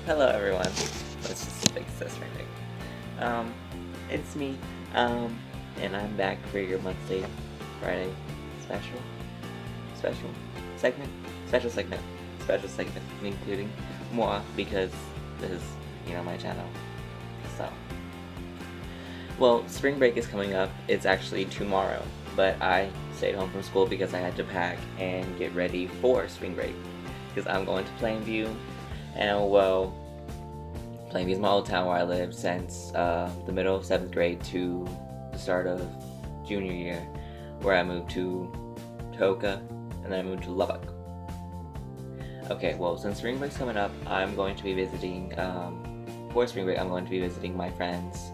Hello everyone. Let's just fix this right quick. It's me. And I'm back for your monthly Friday special, special segment, special segment, special segment, including moi because this is, my channel. So, well, spring break is coming up. It's actually tomorrow, but I stayed home from school because I had to pack and get ready for spring break because I'm going to Plainview. And well, Plainview is my old town where I lived since the middle of 7th grade to the start of junior year, where I moved to Toka and then I moved to Lubbock. Okay, well, since spring break's coming up, I'm going to be visiting, for spring break, I'm going to be visiting my friends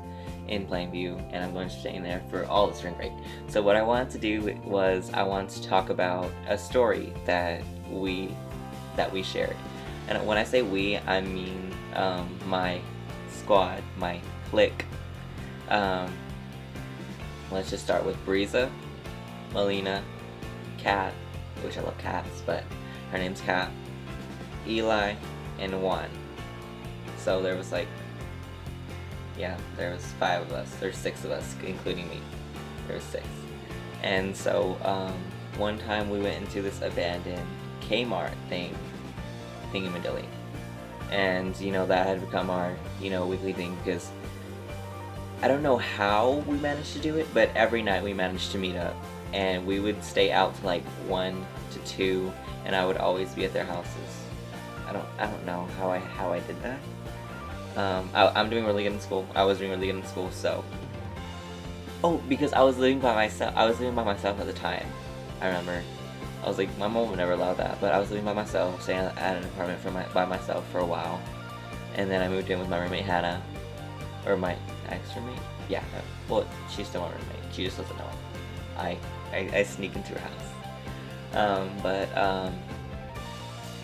in Plainview, and I'm going to be staying there for all the spring break. So what I wanted to do was I wanted to talk about a story that we shared. And when I say we, I mean my squad, my clique. Let's just start with Breeza, Melina, Kat, which I love cats, but her name's Kat, Eli, and Juan. So there was there was 5 of us. There's 6 of us, including me. There was 6. And so one time we went into this abandoned Kmart thingamadilly. And, that had become our, weekly thing because I don't know how we managed to do it, but every night we managed to meet up. And we would stay out to like 1 to 2, and I would always be at their houses. I don't know how I did that. I'm doing really good in school. I was doing really good in school, so. Oh, because I was living by myself. I was living by myself at the time. I remember. I was like, my mom would never allow that, but I was living by myself, staying at an apartment by myself for a while, and then I moved in with my roommate Hannah, or my ex-roommate. Yeah, well, she's still my roommate. She just doesn't know. I sneak into her house.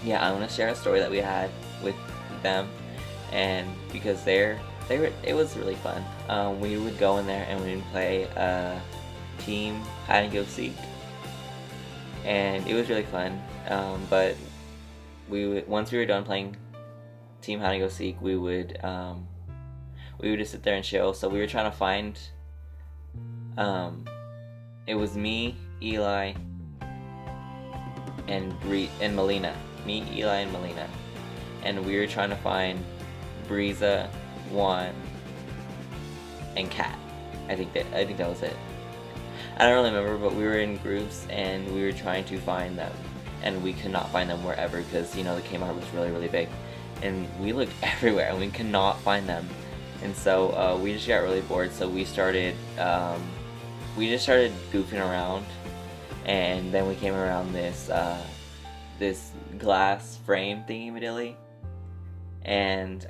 Yeah, I want to share a story that we had with them, and because it was really fun. We would go in there and we would play team hide and go seek, and it was really fun. But once we were done playing team hide and go seek, we would just sit there and chill. So we were trying to find. It was me, Eli, and Melina. Me, Eli, and Melina, and we were trying to find Breeza, Juan, and Kat. I think that was it. I don't really remember, but we were in groups and we were trying to find them, and we could not find them wherever because the Kmart was really, really big, and we looked everywhere and we could not find them, and so we just got really bored. So we started goofing around, and then we came around this glass frame thingy-madilly, and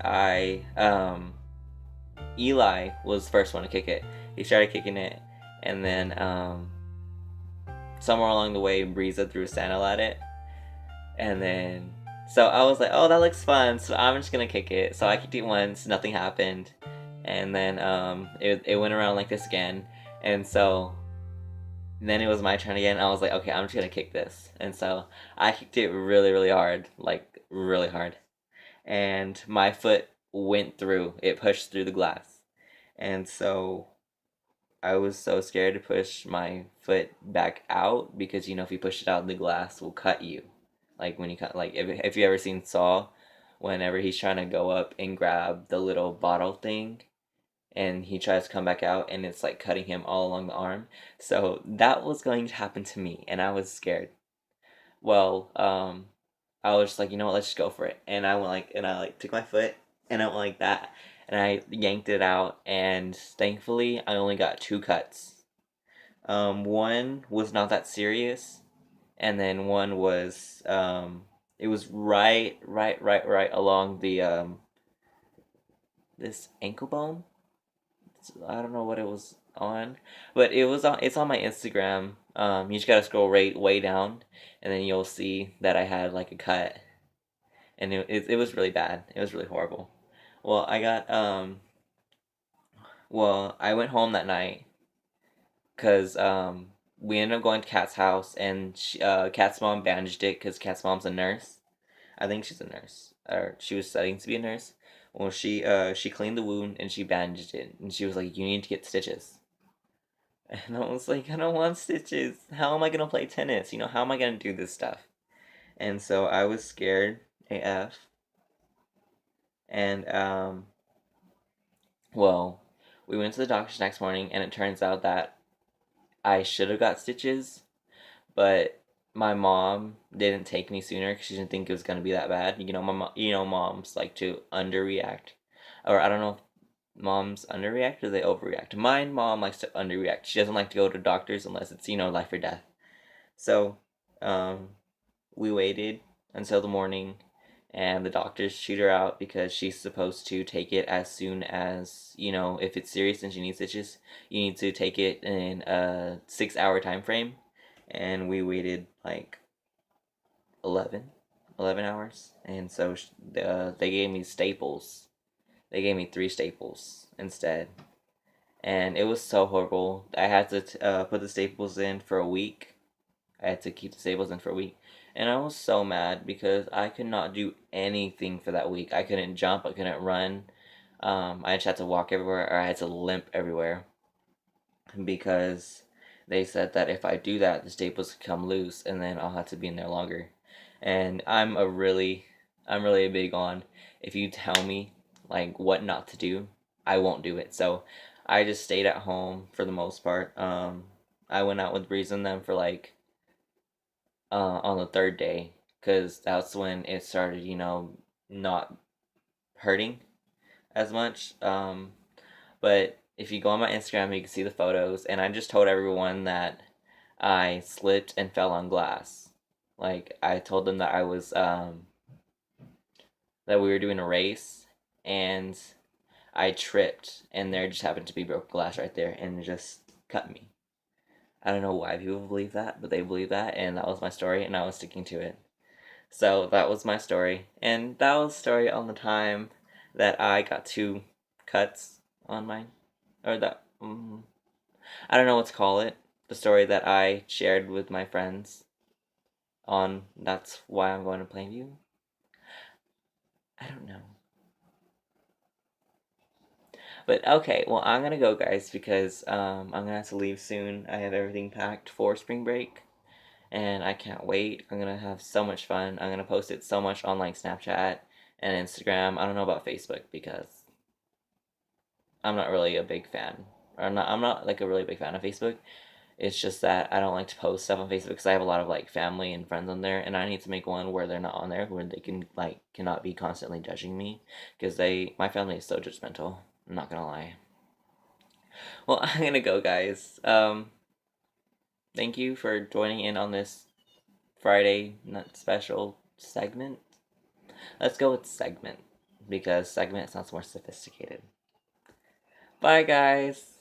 Eli was the first one to kick it. He started kicking it, and then somewhere along the way, Breeza threw a sandal at it, and then so I was like, oh, that looks fun, so I'm just gonna kick it. So I kicked it once, nothing happened, and then it went around like this again, and so then it was my turn again. I was like, okay, I'm just gonna kick this, and so I kicked it really, really hard, like really hard, and my foot went through. It pushed through the glass, and so I was so scared to push my foot back out because if you push it out, the glass will cut you. Like when you cut, like if you ever seen Saw, whenever he's trying to go up and grab the little bottle thing, and he tries to come back out, and it's like cutting him all along the arm. So that was going to happen to me, and I was scared. Well, I was just like, you know what, let's just go for it. And I went and I took my foot, and I went like that, and I yanked it out, and thankfully I only got 2 cuts. One was not that serious, and then one was, it was right along the, this ankle bone. I don't know what it was on, but it's on my Instagram. You just gotta scroll way down, and then you'll see that I had like a cut, and it was really bad. It was really horrible. Well, I went home that night because we ended up going to Kat's house, and Kat's mom bandaged it because Kat's mom's a nurse. I think she's a nurse. or she was studying to be a nurse. Well, she cleaned the wound and she bandaged it, and she was like, "You need to get stitches." And I was like, "I don't want stitches. How am I gonna play tennis? You know, how am I gonna do this stuff?" And so I was scared AF. And well, we went to the doctor's next morning, and it turns out that I should have got stitches, but my mom didn't take me sooner because she didn't think it was gonna be that bad. You know, moms like to underreact, or I don't know if moms underreact or they overreact. My mom likes to underreact. She doesn't like to go to doctors unless it's life or death. So, um, we waited until the morning, and the doctors shoot her out because she's supposed to take it as soon as, if it's serious and she needs stitches, you need to take it in a 6 hour time frame. And we waited like 11, 11 hours. And so they gave me staples. They gave me 3 staples instead. And it was so horrible. I had to put the staples in for a week. I had to keep the staples in for a week. And I was so mad because I could not do anything for that week. I couldn't jump, I couldn't run. I just had to walk everywhere, or I had to limp everywhere. Because they said that if I do that, the staples could come loose and then I'll have to be in there longer. And I'm really big on, if you tell me like what not to do, I won't do it. So I just stayed at home for the most part. I went out with Breeze and them for like on the third day, because that's when it started, not hurting as much. But if you go on my Instagram, you can see the photos, and I just told everyone that I slipped and fell on glass. Like, I told them that that we were doing a race, and I tripped, and there just happened to be broken glass right there, and it just cut me. I don't know why people believe that, but they believe that, and that was my story, and I was sticking to it. So that was my story, and that was a story on the time that I got 2 cuts on mine, or that I don't know what to call it. The story that I shared with my friends on That's Why I'm Going to Plainview. I don't know. But okay, well, I'm gonna go, guys, because I'm gonna have to leave soon. I have everything packed for spring break, and I can't wait. I'm gonna have so much fun. I'm gonna post it so much on like Snapchat and Instagram. I don't know about Facebook because I'm not really a big fan. Or I'm not like a really big fan of Facebook. It's just that I don't like to post stuff on Facebook because I have a lot of like family and friends on there, and I need to make one where they're not on there, where they can like cannot be constantly judging me, because my family is so judgmental. I'm not gonna lie. Well, I'm gonna go, guys. Thank you for joining in on this Friday Nut Special segment. Let's go with segment, because segment sounds more sophisticated. Bye, guys.